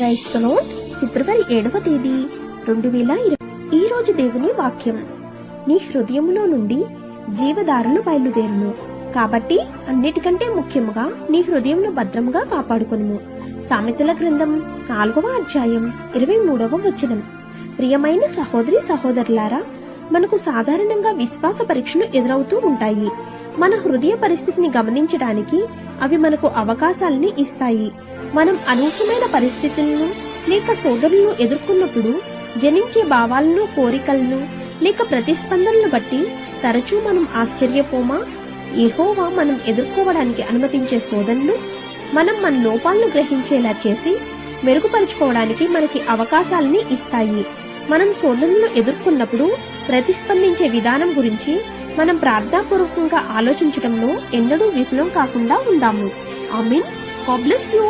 క్రైస్తవం ఫిబ్రవరి 7వ తేదీ 2020. ఈ రోజు దేవుని వాక్యం, నీ హృదయములో నుండి జీవధారలు బయలుదేరును, కాబట్టి అన్నిటికంటే ముఖ్యముగా నీ హృదయంను భద్రముగా కాపాడుకొనుము. సామెతల గ్రంథం 4వ అధ్యాయం 23వ వచనం. ప్రియమైన సహోదరి సహోదరులారా, మనకు సాధారణంగా విశ్వాస పరీక్షలు ఎదురవుతూ ఉంటాయి. మన హృదయ పరిస్థితిని గమనించడానికి అవి మనకు అవకాశాలని ఇస్తాయి. మనం అనూహ్యమైన పరిస్థితులను లేక శోధనలను ఎదుర్కొన్నప్పుడు జనించే భావాలను, కోరికలను లేక ప్రతిస్పందనలను బట్టి తరచూ మనం ఆశ్చర్యపోమా? యెహోవా మనం ఎదుర్కోవడానికి అనుమతించే శోధనలు మనం మన లోపాలను గ్రహించేలా చేసి మెరుగుపరుచుకోవడానికి మనకి అవకాశాలని ఇస్తాయి. మనం శోధనలను ఎదుర్కొన్నప్పుడు ప్రతిస్పందించే విధానం గురించి మనం ప్రార్థనాపూర్వకంగా ఆలోచించడంలో ఎన్నడూ విఫలం కాకుండా ఉందాము. ఆమేన్. God bless you.